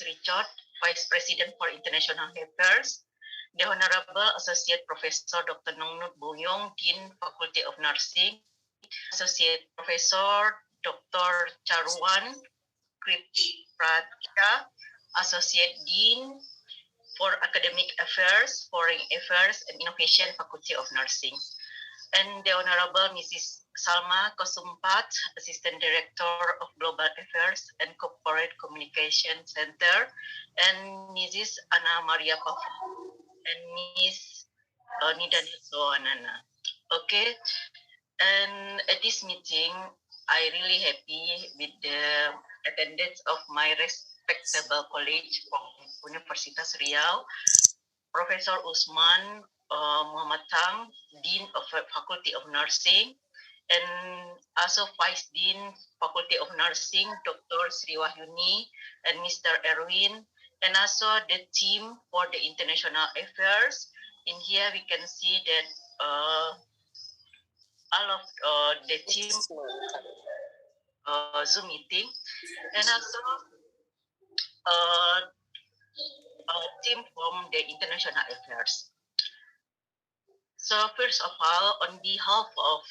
Richard, Vice President for International Affairs, the Honorable Associate Professor Dr. Nongnut Buyong, Dean, Faculty of Nursing, Associate Professor Dr. Charwan Kripratka, Associate Dean for Academic Affairs, Foreign Affairs, and Innovation, Faculty of Nursing, and the Honorable Mrs. Salma Kosumpat, Assistant Director of Global Affairs and Corporate Communication Center, and Mrs. Anna Maria Pafu, and Ms. Nidani Soanana. Okay, and at this meeting, I really happy with the attendance of my respectable colleague from Universitas Riau, Professor Usman Muhammad Tang, Dean of Faculty of Nursing, and also Vice Dean Faculty of Nursing, Dr. Sri Wahyuni and Mr. Erwin, and also the team for the international affairs. In here, we can see that all of the team Zoom meeting, and also team from the international affairs. So first of all, on behalf of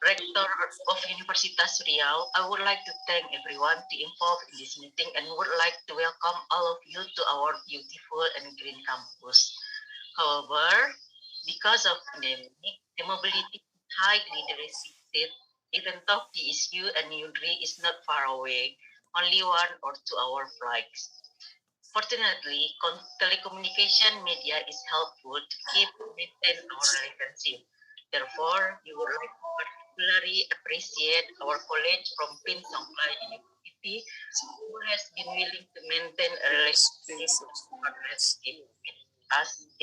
Rector of Universitas Riau, I would like to thank everyone to involve in this meeting and would like to welcome all of you to our beautiful and green campus. However, because of pandemic, the mobility is highly restricted, even though PSU and UNRI is not far away, only 1 or 2 hour flights. Fortunately, telecommunication media is helpful to keep maintain our relationship. Therefore, we would like to particularly appreciate our colleague from Songkla University who has been willing to maintain a relationship with us in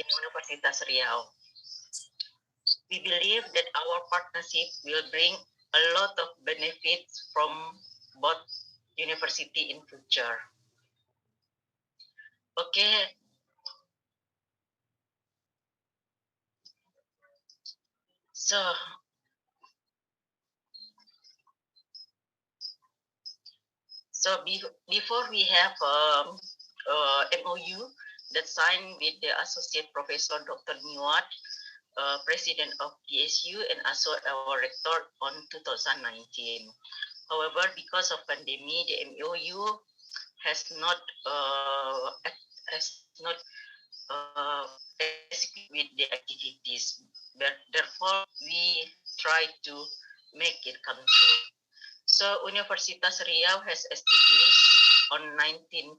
Universitas Riau. We believe that our partnership will bring a lot of benefits from both university in future. Okay. So before we have MOU that signed with the Associate Professor Dr. Niwat, President of PSU, and also our Rector on 2019. However, because of pandemic, the MOU has not execute with the activities. But therefore, we try to make it come true. So Universitas Riau has established on 19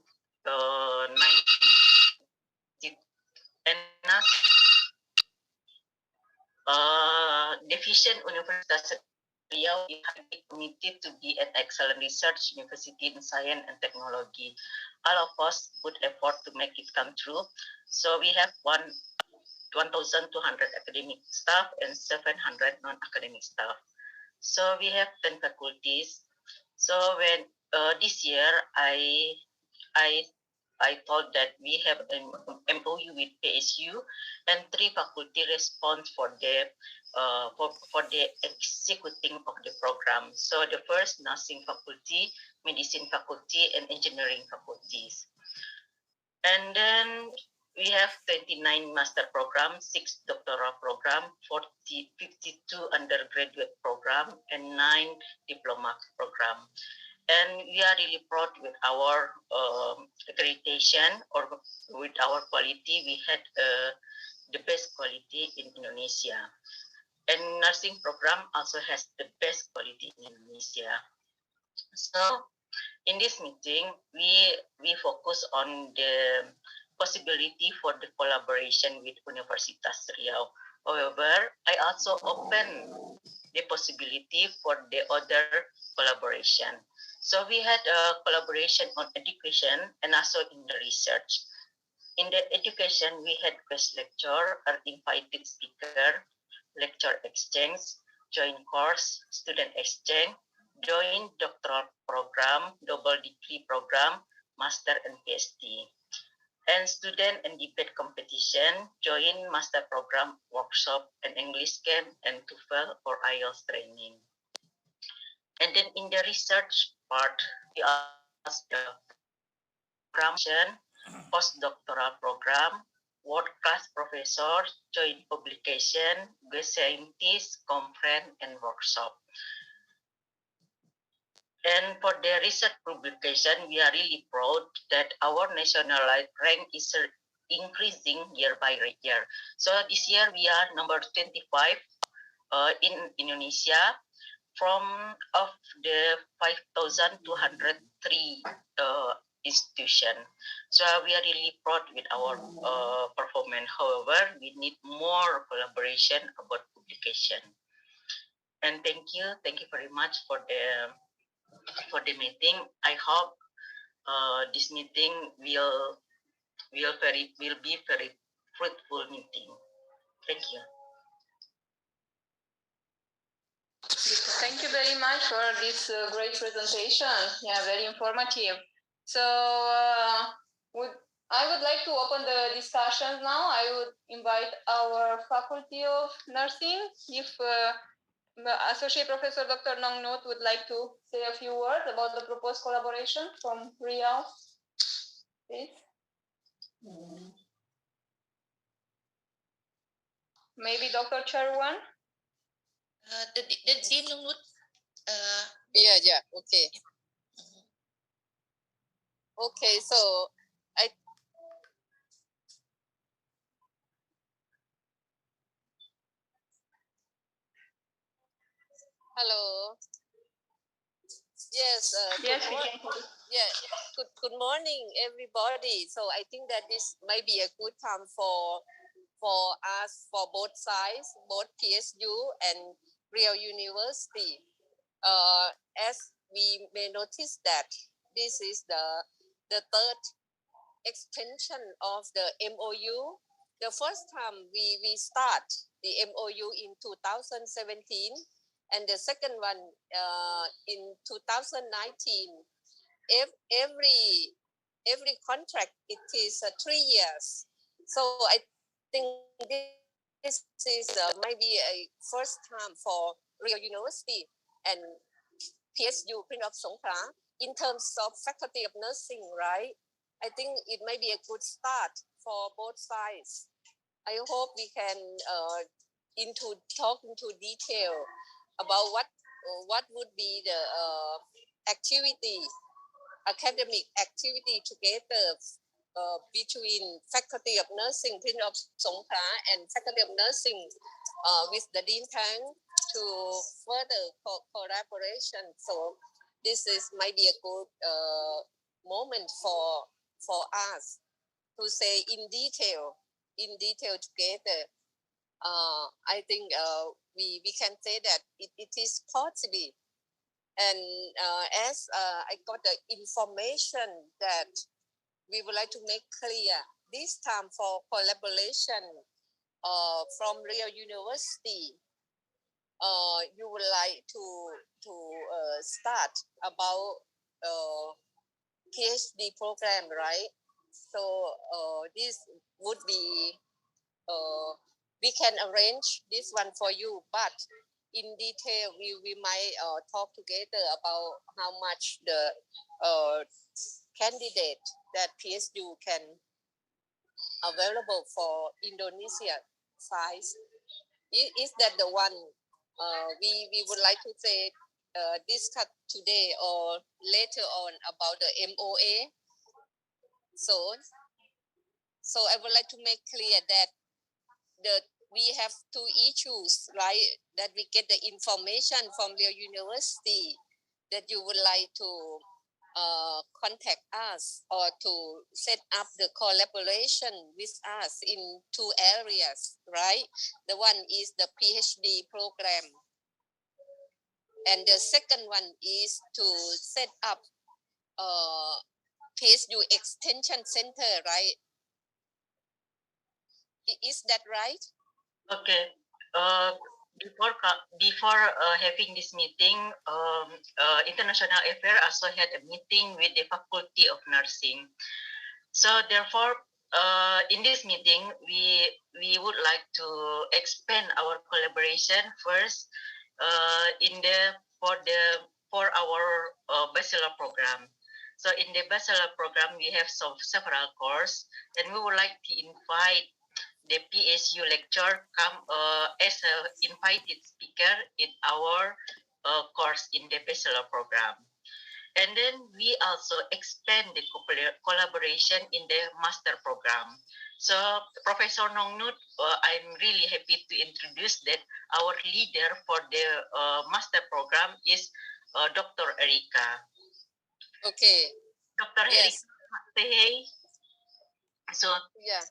and division Universitas Riau is highly committed to be an excellent research university in science and technology. All of us put effort to make it come true. So we have 1,200 academic staff and 700 non-academic staff. So we have 10 faculties. So when this year, I thought that we have an MOU with PSU and 3 faculty respond for the executing of the program. So the first, nursing faculty, medicine faculty, and engineering faculties. And then we have 29 master program, 6 doctoral program, 52 undergraduate program, and 9 diploma program. And we are really proud with our accreditation or with our quality. We had the best quality in Indonesia. And nursing program also has the best quality in Indonesia. So in this meeting, we focus on the possibility for the collaboration with Universitas Riau. However, I also open the possibility for the other collaboration. So we had a collaboration on education and also in the research. In the education, we had guest lecture, or invited speaker, lecture exchange, joint course, student exchange, joint doctoral program, double degree program, master and PhD. And student and debate competition, join master program, workshop, and English camp, and TOEFL or IELTS training. And then in the research part, we asked the program, postdoctoral program, world-class professors, joint publication, guest scientists, conference, and workshop. And for the research publication, we are really proud that our national rank is increasing year by year. So this year we are number 25 in Indonesia from of the 5,203 institution. So we are really proud with our performance. However, we need more collaboration about publication. And thank you very much for the meeting. I hope this meeting will be very fruitful meeting. Thank you. Thank you very much for this great presentation. Yeah, very informative. So I would like to open the discussions now. I would invite our Faculty of Nursing, if Associate Professor Dr. Nong Not would like to say a few words about the proposed collaboration from Riau, please. Maybe Dr. Cherwan? Dean Nong Nut. Yeah, okay. Okay, so hello. Yes, yes, good morning, everybody. So I think that this might be a good time for us, for both sides, both PSU and Riau University. As we may notice that this is the third extension of the MOU. The first time we start the MOU in 2017, and the second one in 2019. If every contract it is 3 years. So I think this is maybe a first time for Riau University and PSU Prince of Songkla in terms of Faculty of Nursing, right? I think it may be a good start for both sides. I hope we can talk into detail about what would be the academic activity together between Faculty of Nursing Prince of Songkla and Faculty of Nursing with the Dean Tang to further collaboration. So this might be a good moment for us to say in detail together. I think we can say that it is possible. And as I got the information that we would like to make clear this time for collaboration from Riau University, you would like to start about PhD program, right? So this would be we can arrange this one for you, but in detail we might talk together about how much the candidate that PSU can available for Indonesia size. Is that the one we would like to say discuss today or later on about the MOA? So I would like to make clear that we have two issues, right? That we get the information from your university that you would like to contact us or to set up the collaboration with us in two areas, right? The one is the PhD program. And the second one is to set up PSU Extension Center, right? Is that right? Okay. Before having this meeting, International Affairs also had a meeting with the Faculty of Nursing. So therefore, in this meeting, we would like to expand our collaboration first for for our bachelor program. So in the bachelor program, we have several courses, and we would like to invite the PSU lecturer come as an invited speaker in our course in the bachelor program. And then we also expand the collaboration in the master program. So Professor Nongnut, I'm really happy to introduce that our leader for the master program is Dr. Erika. Okay. Dr. Yes. Erika, say hey. So Yeah.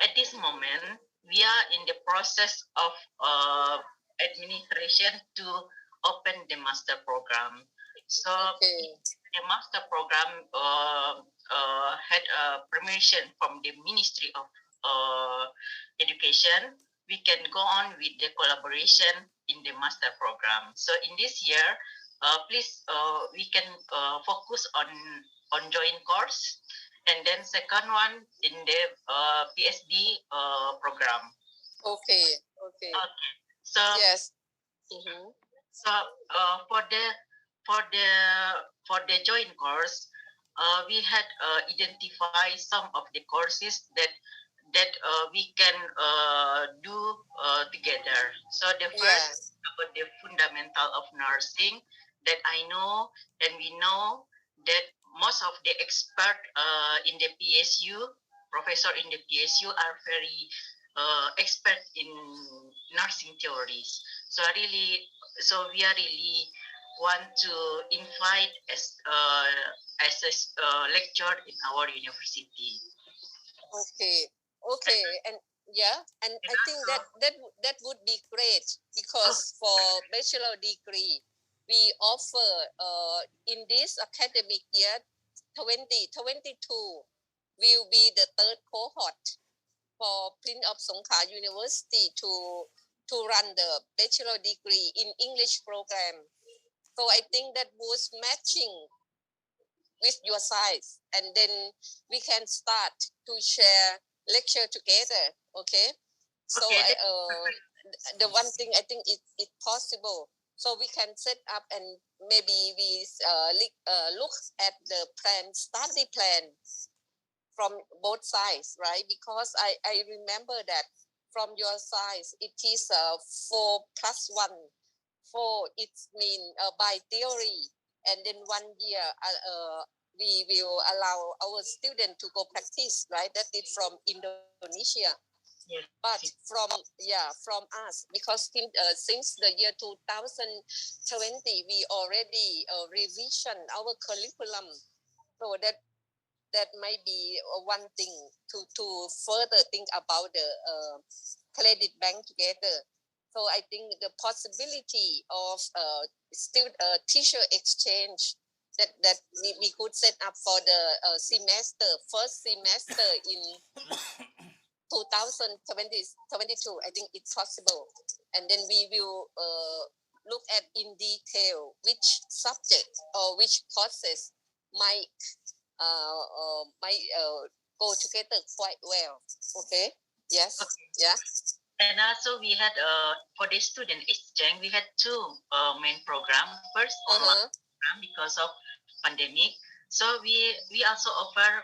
at this moment, we are in the process of administration to open the master program. So Okay. the master program had permission from the Ministry of Education. We can go on with the collaboration in the master program. So in this year, please we can focus on joint course, and then second one in the PSD program. Okay. Okay. Okay. So Yes. Mm-hmm. so for the joint course, we had identified some of the courses that we can do together. So the first about the fundamental of nursing that I know, and we know that most of the expert in the PSU, professor in the PSU, are very expert in nursing theories. So we are really want to invite as a lecturer in our university. Okay. Okay. And yeah, and I think that would be great because for bachelor degree, we offer in this academic year 2022 will be the third cohort for Prince of Songkla University to run the bachelor degree in English program. So I think that was matching with your size, and then we can start to share lecture together. Okay. So Okay, the one thing I think it's possible. So we can set up and maybe we look at the study plan from both sides, right? Because I remember that from your side, it is 4+1. 4, it's mean by theory, and then 1 year we will allow our student to go practice, right? That is from Indonesia. yes. But from us, because since the year 2020, we already revision our curriculum, so that might be one thing to further think about the credit bank together. So I think the possibility of teacher exchange that we could set up for the first semester in 2022, I think it's possible. And then we will look at in detail which subject or which courses might go together quite well. Okay. Yes. Okay. Yeah. And also we had for the student exchange, we had two main program. First online program because of pandemic. So we also offer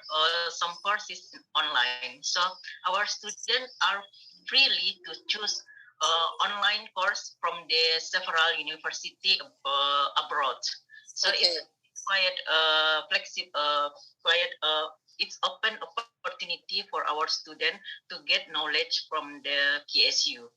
some courses online. So our students are freely to choose online course from the several university abroad. So it's quite flexible, it's open opportunity for our student to get knowledge from the PSU.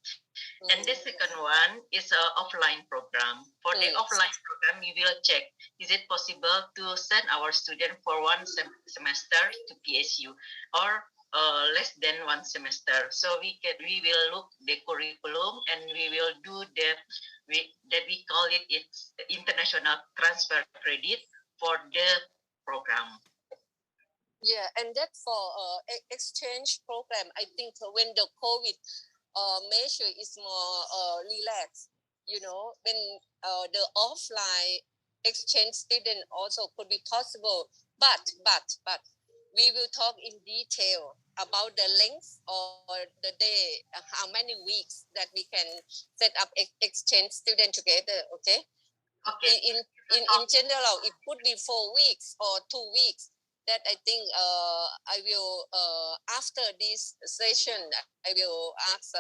And the second one is an offline program. For the offline program, we will check, is it possible to send our student for one semester to PSU or less than one semester? So we will look the curriculum, and we will do that we call it's international transfer credit for the program. Yeah, and that for exchange program, I think when the COVID measure is more relaxed, when the offline exchange student also could be possible, but we will talk in detail about the length or the day, how many weeks that we can set up exchange student together. Okay. Okay. in general, it could be 4 weeks or 2 weeks. That I think I will after this session I will ask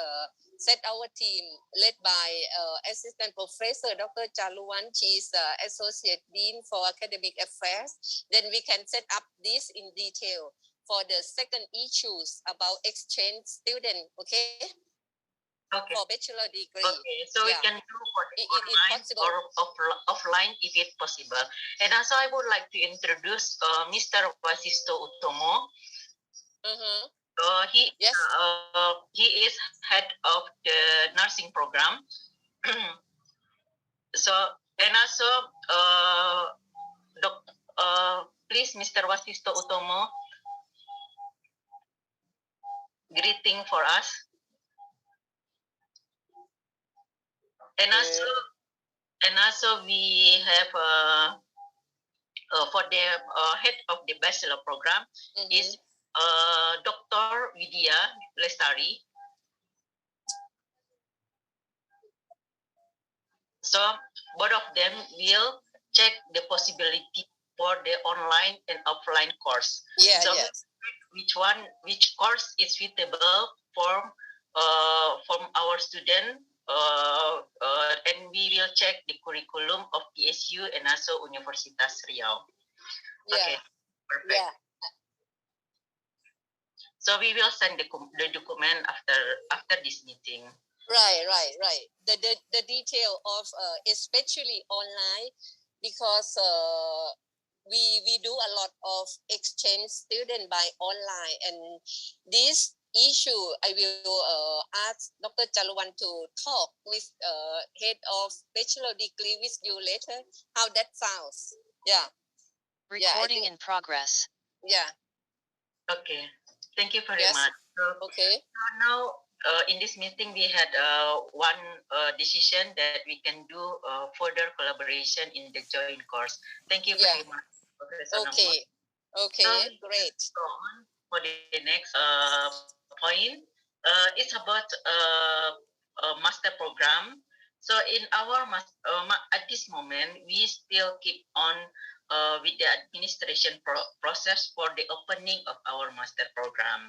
set our team led by Assistant Professor Dr. Chaluwan. She is Associate Dean for Academic Affairs. Then we can set up this in detail for the second issues about exchange student. Okay. Okay. For bachelor degree. Okay, so we can do for the online or offline if it's possible. And also I would like to introduce Mr. Wasisto Utomo. He is head of the nursing program. So and also please Mr. Wasisto Utomo, greeting for us. And also we have for the head of the bachelor program is Dr. Vidya Lestari. So both of them will check the possibility for the online and offline course. Yeah, so yes. which course is suitable from our student, and we will check the curriculum of PSU and also Universitas Riau. Yeah. Okay, perfect. Yeah. So we will send the document after this meeting. Right. The detail of especially online, because we do a lot of exchange student by online, and this issue I will ask Dr. Chaluwan to talk with head of bachelor degree with you later. How that sounds? Yeah. Recording in progress. Yeah. Okay. Thank you very much. Okay. So now in this meeting we had one decision that we can do further collaboration in the joint course. Thank you very much, Professor Nangmut. Okay, great. So on for the next point, it's about master program. So in our at this moment, we still keep on with the administration process for the opening of our master program.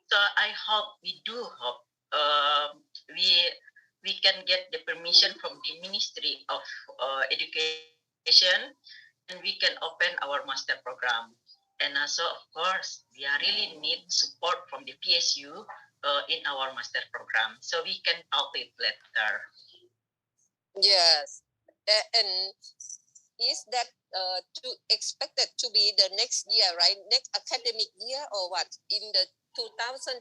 So I hope, we do hope, we can get the permission from the Ministry of Education, and we can open our master program. And also, of course, we really need support from the PSU in our master program, so we can talk it later. Yes, and is that expected to be the next year, right? Next academic year or what? In the 2022,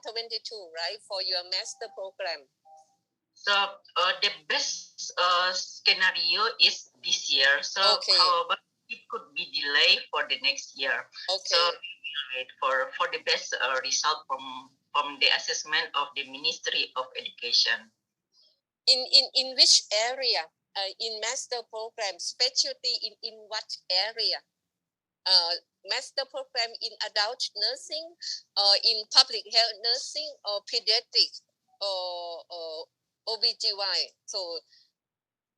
right? For your master program. So the best scenario is this year. So however, it could be delayed for the next year. Okay. So we will wait for the best result from the assessment of the Ministry of Education. In which area? In master program, specialty in what area? Master program in adult nursing, in public health nursing, or pediatric, or OBGY. So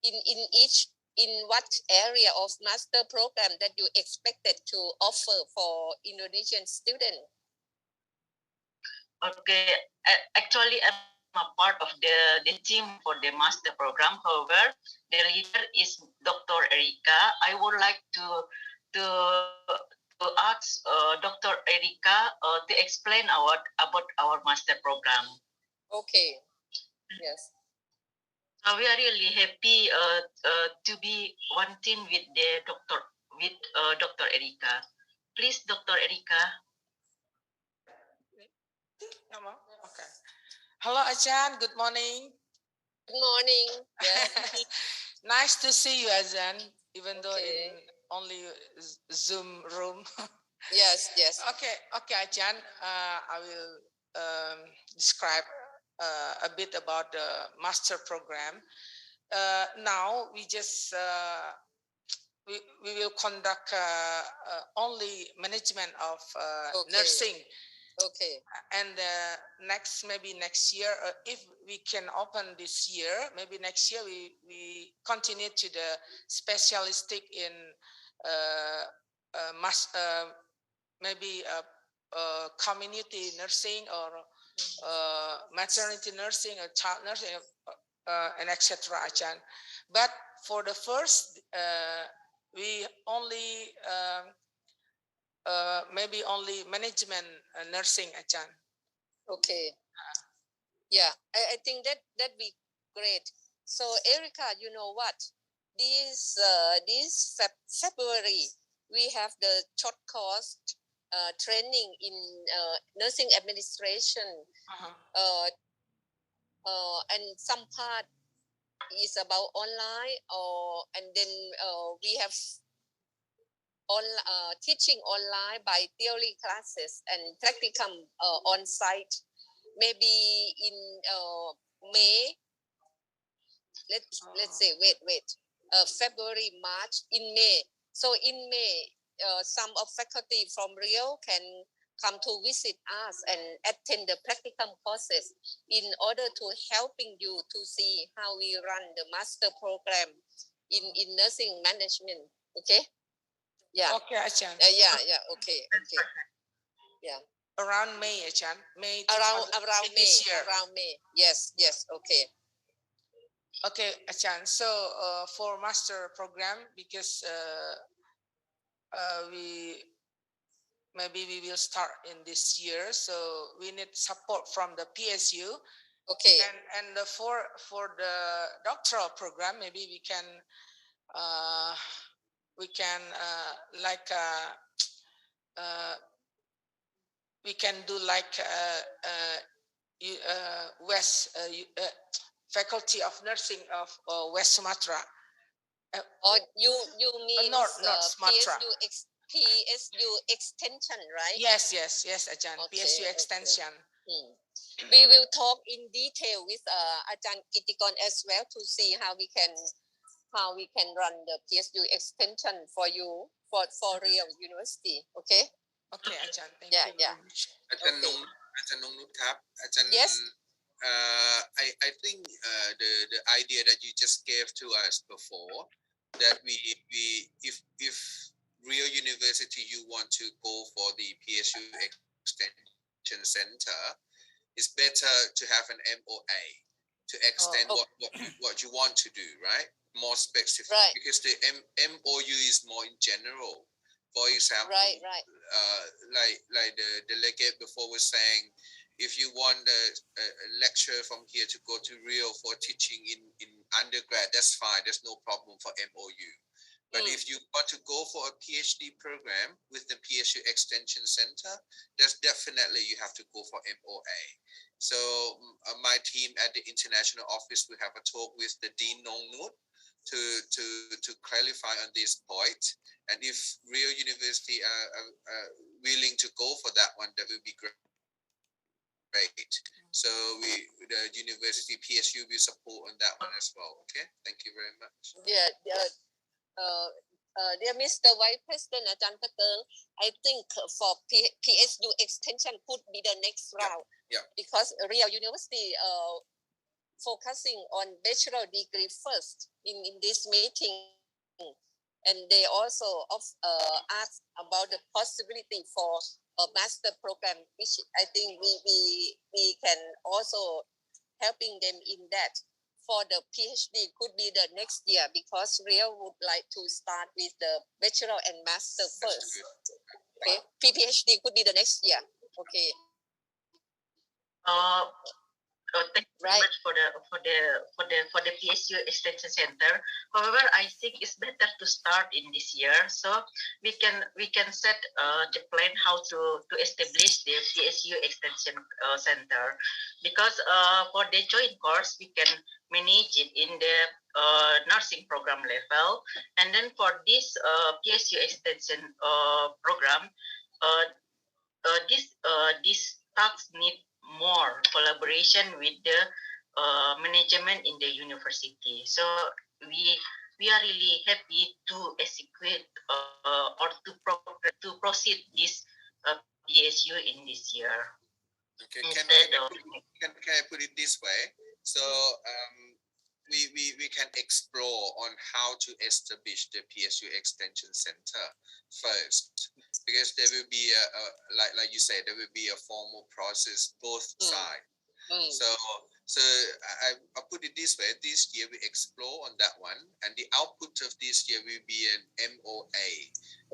in what area of master program that you expected to offer for Indonesian students? Okay, actually I'm a part of the team for the master program. However, the leader is Dr. Erika. I would like to ask Dr. Erika to explain about our master program. Okay. Yes. So we are really happy to be one team with Dr. Erika. Please, Dr. Erika. Okay. Hello, Ajahn. Good morning. Good morning. Yeah. Nice to see you, Ajahn, even though in only Zoom room. Yes. Okay, Ajahn. I will describe a bit about the master program. Now we just we will conduct only management of nursing Okay. And maybe next year, if we can open this year, maybe next year we continue to the specialistic in maybe community nursing or maternity nursing or child nursing, and etc. But for the first, we only maybe only management nursing, Achan. Okay. Yeah, I think that be great. So Erica, you know what? This February we have the short course training in nursing administration. And some part is about online, and then we have teaching online by theory classes and practicum on site. Maybe in May. Let's say wait. February, March, in May. So in May, some of faculty from Rio can come to visit us and attend the practicum courses in order to helping you to see how we run the master program in nursing management. Okay. Yeah. Okay, Achan. Yeah. Okay. Yeah. Around May, Achan. May. Around May. This year. Around May. Yes. Okay. Okay, Achan. So for master program, because we will start in this year, so we need support from the PSU. Okay. And for the doctoral program, maybe we can we can do like West Faculty of Nursing of West Sumatra. Or you mean North Sumatra. PSU extension, right? Yes, Ajahn. Okay, PSU extension. Okay. We will talk in detail with Ajahn Kitikon as well to see how we can run the PSU extension for you for Riau University. Okay. Okay, Ajahn. Thank you very much. Ajahn Nongnut Kap. Ajahn. Yes. I think the idea that you just gave to us before, that we if Rio University you want to go for the PSU extension center, it's better to have an MOA to extend what you want to do, right? More specific, right. Because the MOU is more in general. For example, right. Like the delegate before was saying, if you want a lecturer from here to go to Rio for teaching in undergrad, that's fine. There's no problem for MOU. But if you want to go for a PhD program with the PSU Extension Center, that's definitely you have to go for MOA. So my team at the international office will have a talk with the Dean Nongnut to clarify on this point. And if Rio University are willing to go for that one, that will be great. So the university PSU will support on that one as well. Okay, thank you very much. Yeah. Dear Mr. Vice President Ajahn Patel, I think for PSU extension could be the next round. Yeah. Because Riau University focusing on bachelor degree first in this meeting, and they also asked about the possibility for a master program, which I think we can also helping them in that. For the PhD could be the next year because Rio would like to start with the bachelor and master first. Okay, PhD could be the next year. Okay. Thank you very much for the PSU Extension Center. However, I think it's better to start in this year, so we can set the plan how to establish the PSU Extension Center, because for the joint course we can manage it in the nursing program level, and then for this PSU Extension program, this tasks need more collaboration with the management in the university. So we are really happy to execute or to proceed this PSU in this year. Okay, Instead of can I put it this way? So we can explore on how to establish the PSU Extension Center first, because there will be like you said, there will be a formal process both sides. So I put it this way: this year we explore on that one, and the output of this year will be an MOA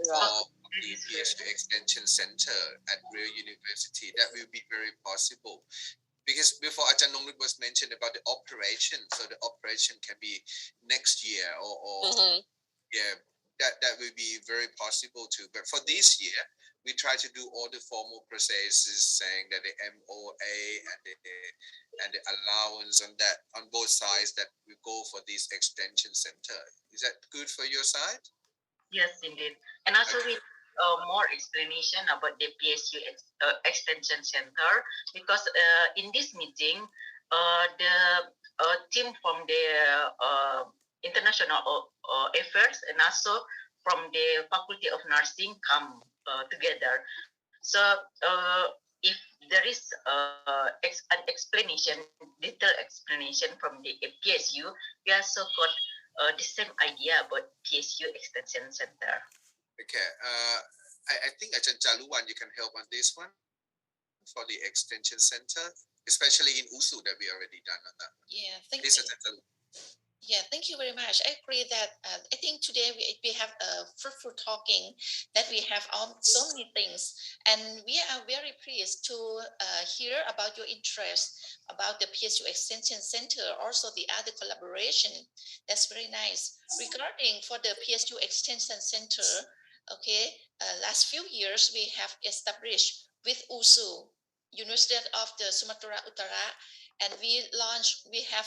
for the PSU Extension Center at Riau University. That will be very possible. Because before Ajahn Nonglut was mentioned about the operation, so the operation can be next year or yeah, that will be very possible too. But for this year, we try to do all the formal processes, saying that the MOA and the allowance on that on both sides that we go for this extension center. Is that good for your side? Yes, indeed. And also with more explanation about the PSU Extension Center, because in this meeting, the team from the international affairs and also from the Faculty of Nursing come together. So if there is an explanation, detailed explanation from the PSU, we also got the same idea about PSU Extension Center. Okay. I think Ajahn Jaluwan, you can help on this one for the extension center, especially in USU that we already done on that. Yeah, thank Please, you. Ajahn Jaluwan. Yeah, thank you very much. I agree that I think today we have a fruitful talking, that we have so many things, and we are very pleased to hear about your interest about the PSU Extension Center, also the other collaboration. That's very nice. Regarding for the PSU Extension Center, okay, last few years we have established with USU, University of the Sumatra Utara, and we have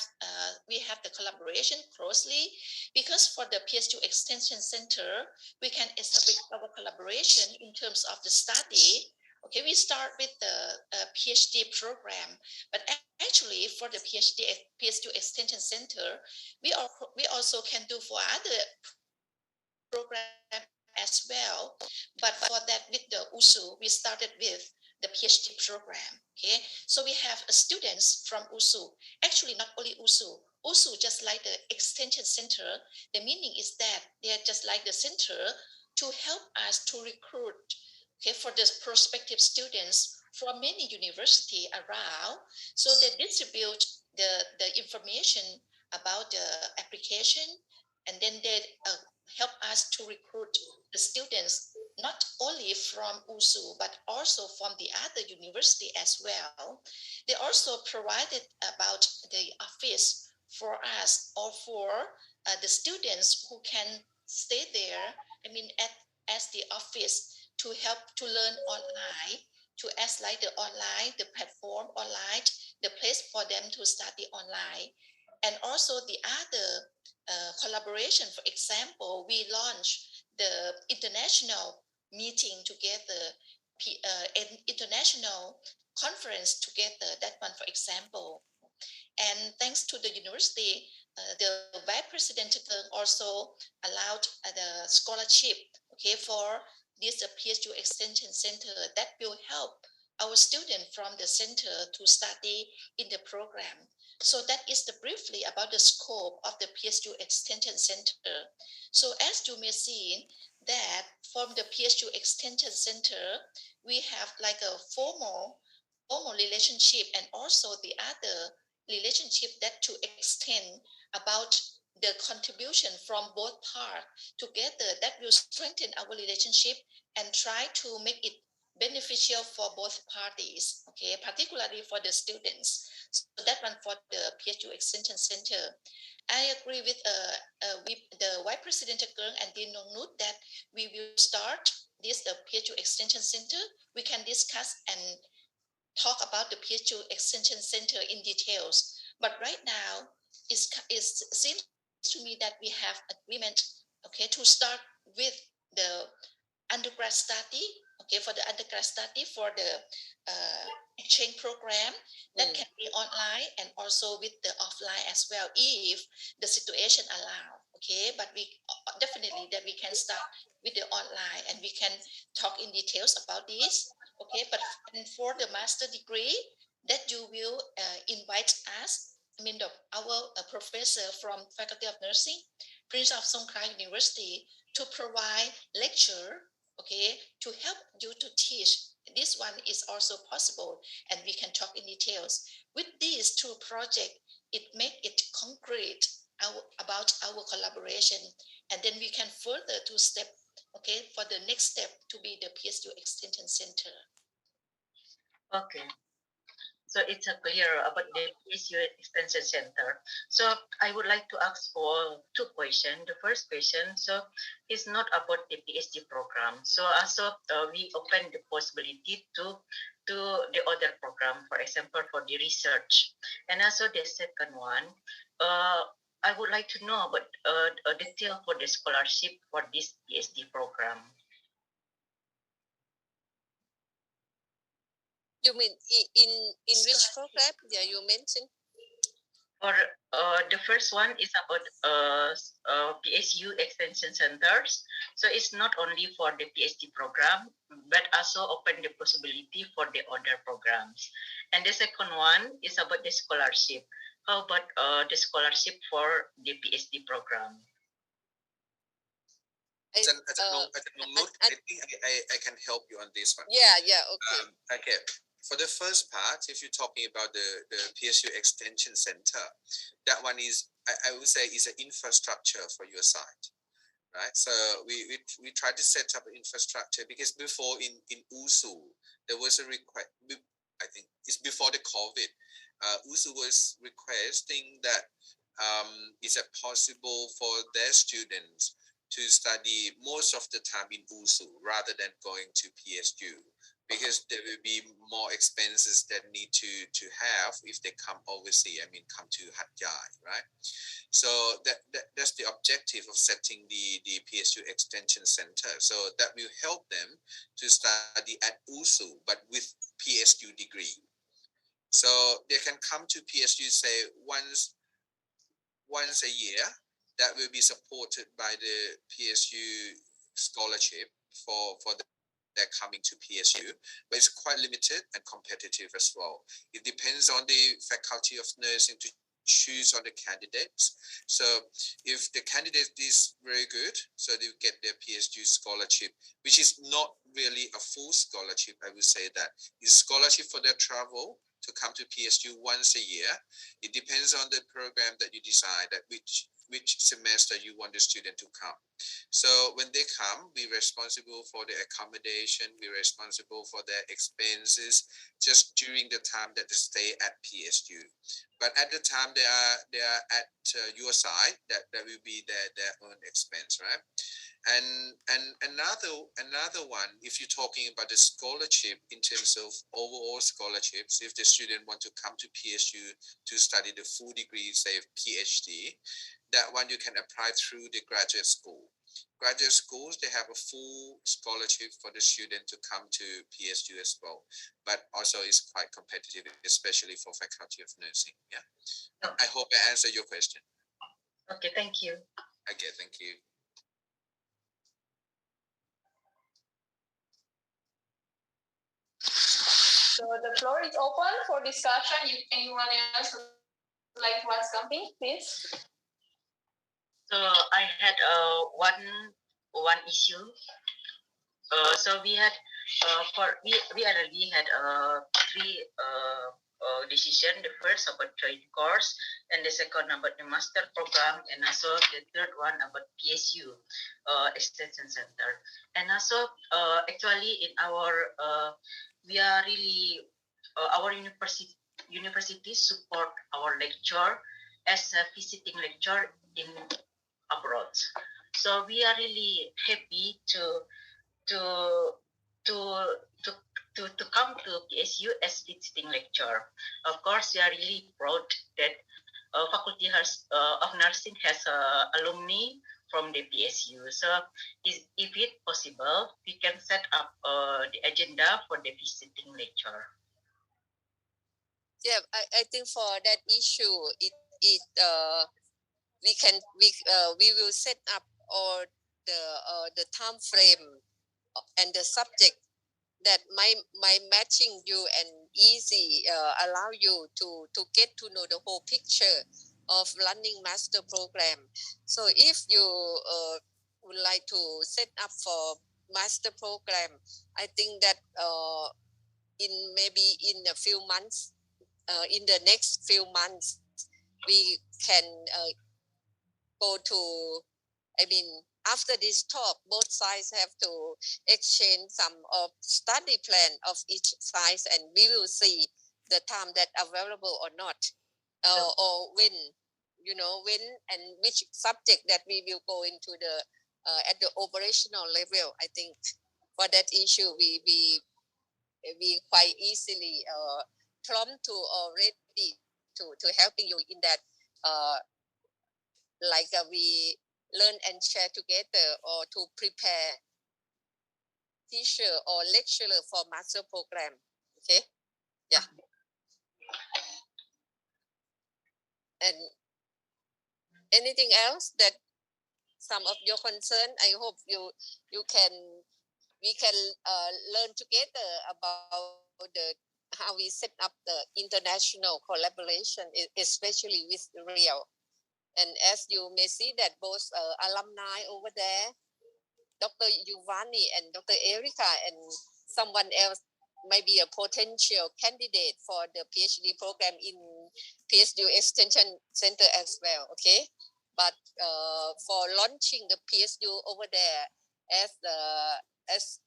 the collaboration closely, because for the PSU Extension Center, we can establish our collaboration in terms of the study. Okay, we start with the PhD program, but actually for the PSU Extension Center, we also can do for other program as well. But for that, with the USU, we started with the PhD program. Okay, so we have students from USU. Actually, not only USU. USU, just like the extension center, the meaning is that they are just like the center to help us to recruit, okay, for the prospective students from many universities around. So they distribute the information about the application, and then they help us to recruit the students not only from USU but also from the other university as well. They also provided about the office for us, or for the students who can stay there. I mean, as the office to help to learn online, to as like the online, the platform online, the place for them to study online. And also the other collaboration, for example, we launched the international meeting together, an international conference together, that one, for example. And thanks to the university, the Vice President also allowed the scholarship, okay, for this PSU Extension Center that will help our students from the center to study in the program. So that is the briefly about the scope of the PSU Extension Center. So as you may see that from the PSU Extension Center, we have like a formal relationship, and also the other relationship that to extend about the contribution from both parts together, that will strengthen our relationship and try to make it beneficial for both parties, okay, particularly for the students. So that one for the PSU Extension Center. I agree with the Vice President Kern and Dean Nongnut that we will start this PSU Extension Center. We can discuss and talk about the PSU Extension Center in details. But right now, it seems to me that we have agreement, okay, to start with the undergrad study, okay, for the undergrad study for the exchange program that can be online and also with the offline as well, if the situation allow, okay. But we definitely that we can start with the online, and we can talk in details about this. Okay, but for the master degree, that you will invite us, I mean, our professor from Faculty of Nursing, Prince of Songkla University, to provide lecture, okay, to help you to teach. This one is also possible, and we can talk in details. With these two projects, it make it concrete about our collaboration, and then we can further to step, okay, for the next step to be the PSU Extension Center. Okay. So it's clear about the PSU Extension Center. So I would like to ask for two questions. The first question, so it's not about the PhD program. So also we open the possibility to the other program, for example, for the research. And also the second one, I would like to know about a detail for the scholarship for this PhD program. You mean in which program? Yeah, you mentioned. For the first one is about PSU extension centers. So it's not only for the PhD program, but also open the possibility for the other programs. And the second one is about the scholarship. How about the scholarship for the PhD program? I think I can help you on this one. Yeah, okay. Okay. For the first part, if you're talking about the PSU Extension Center, that one is, I would say, is an infrastructure for your site, right? So we try to set up an infrastructure because before in USU, there was a request, I think it's before the COVID, USU was requesting that is it possible for their students to study most of the time in USU rather than going to PSU, because there will be more expenses that need to have if they come overseas. I mean, come to Hat Yai, right? So that's the objective of setting the PSU Extension Center. So that will help them to study at USU, but with PSU degree. So they can come to PSU, say once a year. That will be supported by the PSU scholarship for they're coming to PSU, but it's quite limited and competitive as well. It depends on the Faculty of Nursing to choose on the candidates. So if the candidate is very good, so they get their PSU scholarship, which is not really a full scholarship. I would say that it's scholarship for their travel to come to PSU once a year. It depends on the program that you decide that which semester you want the student to come. So when they come, we're responsible for the accommodation, we're responsible for their expenses just during the time that they stay at PSU. But at the time they are at your side, that will be their own expense, right? And another one, if you're talking about the scholarship in terms of overall scholarships, if the student want to come to PSU to study the full degree, say PhD, that one you can apply through the graduate school. Graduate schools, they have a full scholarship for the student to come to PSU as well, but also is quite competitive, especially for Faculty of Nursing. Yeah, I hope I answered your question. Okay, thank you. Okay, thank you. So the floor is open for discussion. If anyone else would like to ask something, please. So I had one issue. So we had we already had three decision. The first about trade course, and the second about the master program, and also the third one about PSU extension center. And also actually in our we are really our university support our lecture as a visiting lecture in abroad. So we are really happy to to to to to come to PSU as visiting lecturer. Of course, we are really proud that Faculty of Nursing has alumni from the PSU. So, if it possible, we can set up the agenda for the visiting lecturer. Yeah, I think for that issue, we will set up all the time frame and the subject that my matching you and easy allow you to get to know the whole picture of learning master program. So if you would like to set up for master program, I think that in maybe in a few months, in the next few months, we can go to, I mean, after this talk, both sides have to exchange some of study plan of each side, and we will see the time that available or not, or when, when and which subject that we will go into the at the operational level. I think for that issue, we quite easily prompt to already to helping you in that. Like we learn and share together, or to prepare teacher or lecturer for master program. Okay, yeah. And anything else that some of your concern, I hope you can, we can learn together about the how we set up the international collaboration, especially with Rio. And as you may see that both alumni over there, Dr. Yuvani and Dr. Erika, and someone else might be a potential candidate for the PhD program in PSU Extension Center as well. Okay, but for launching the PSU over there, as the as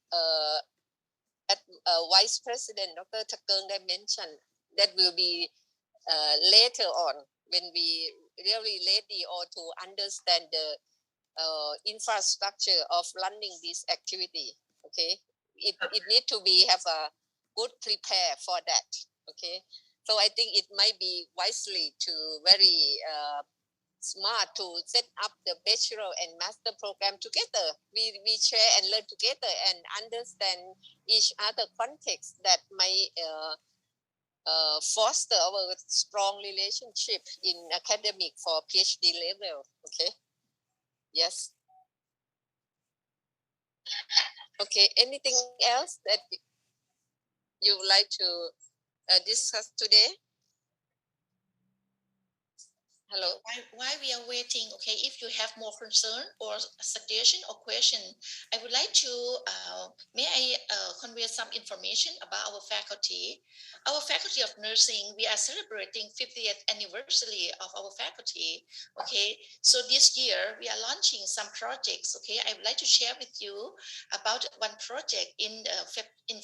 at Vice President Dr. Takeng mentioned, that will be later on when we really ready or to understand the infrastructure of running this activity. Okay, it need to be have a good prepare for that. Okay, so I think it might be wisely to very smart to set up the bachelor and master program together. We share and learn together and understand each other context that might foster our strong relationship in academic for PhD level. Okay. Yes. Okay. Anything else that you would like to discuss today? Hello. While we are waiting, okay, if you have more concern or suggestion or question, I would like to, may I convey some information about our faculty. Our faculty of nursing, we are celebrating 50th anniversary of our faculty, okay? So this year, we are launching some projects, okay? I would like to share with you about one project in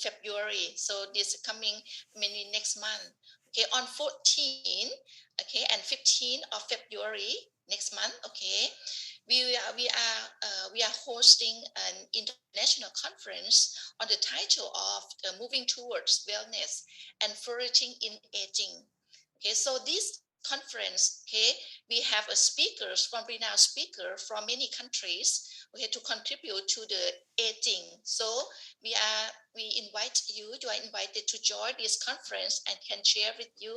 February. So this coming, maybe next month, okay? On 14, okay, and 15th of February next month, okay, we are hosting an international conference on the title of Moving Towards Wellness and Flourishing in Aging. Okay, so this conference, okay, we have a speakers from renowned speaker from many countries, okay, to contribute to the aging. So we invite you are invited to join this conference and can share with you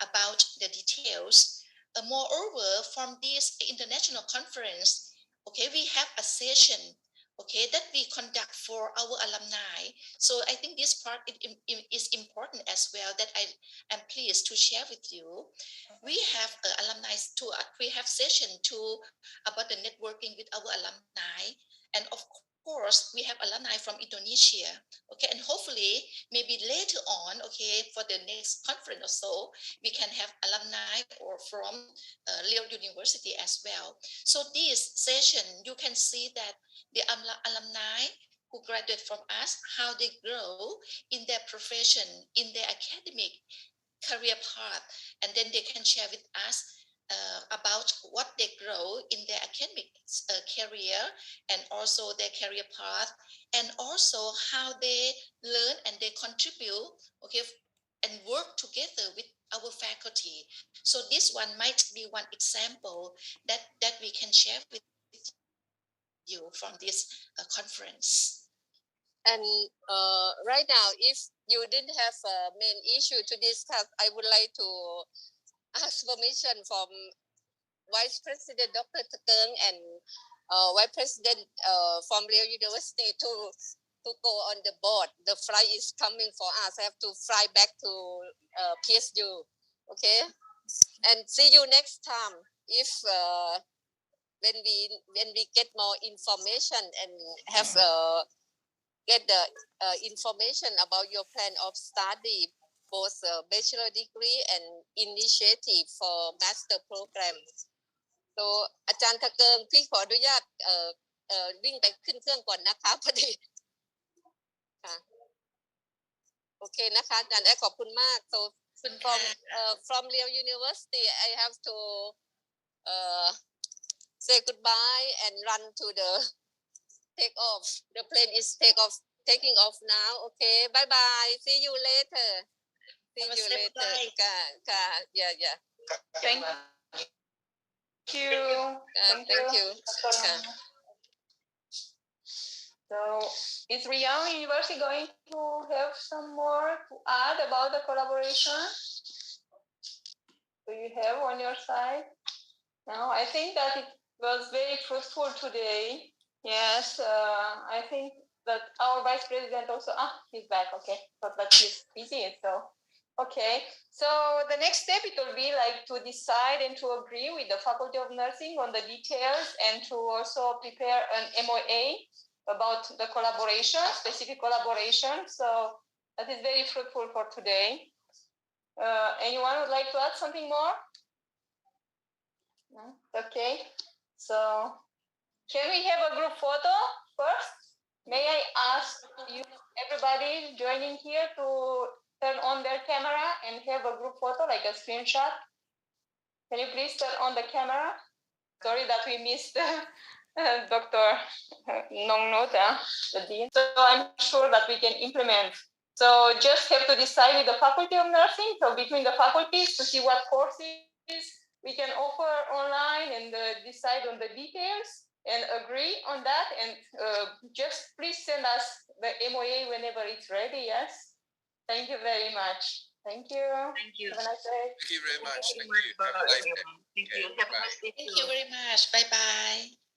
about the details. Moreover, from this international conference, okay, we have a session, okay, that we conduct for our alumni. So I think this part is important as well, that I am pleased to share with you. We have alumni we have session about the networking with our alumni, and of course we have alumni from Indonesia, okay, and hopefully maybe later on, okay, for the next conference or so, we can have alumni or from Riau University as well. So this session, you can see that the alumni who graduate from us, how they grow in their profession, in their academic career path, and then they can share with us about what they grow in their academic career, and also their career path, and also how they learn and they contribute, okay, and work together with our faculty. So this one might be one example that we can share with you from this conference. And right now, if you didn't have a main issue to discuss, I would like to ask permission from Vice President Dr. Takeng and Vice President from Riau University to to go on the boat. The flight is coming for us. I have to fly back to PSU. Okay, and see you next time. If when we get more information and have get the information about your plan of study, both bachelor degree and initiative for master program. So อาจารย์ทะเกิงพี่ขออนุญาตวิ่งไปขึ้นเครื่องก่อนนะคะพอดีค่ะโอเคนะคะอาจารย์ขอบคุณมาก so from Riau University I have to say goodbye and run to the take off. The plane is taking off now. Okay, bye bye. See you later. See you later. Yeah. Thank you. Thank you. So, is Riau University going to have some more to add about the collaboration? Do you have on your side? No, I think that it was very fruitful today. Yes, I think that our vice president also, he's back, okay, but he's busy, so, okay. So the next step, it will be like to decide and to agree with the Faculty of Nursing on the details and to also prepare an MOA about the collaboration, specific collaboration. So that is very fruitful for today. Anyone would like to add something more? No? Okay, so can we have a group photo first? May I ask you, everybody joining here, to turn on their camera and have a group photo, like a screenshot? Can you please turn on the camera? Sorry that we missed Dr. Nongnota, the dean. So I'm sure that we can implement. So just have to decide with the Faculty of Nursing, so between the faculties, to see what courses we can offer online and decide on the details and agree on that. And just please send us the MOA whenever it's ready. Yes. Thank you very much. Thank you. Thank you. Have a nice day. Thank you very much. Thank you. Have a nice day. Okay, Thank you very much. Bye bye.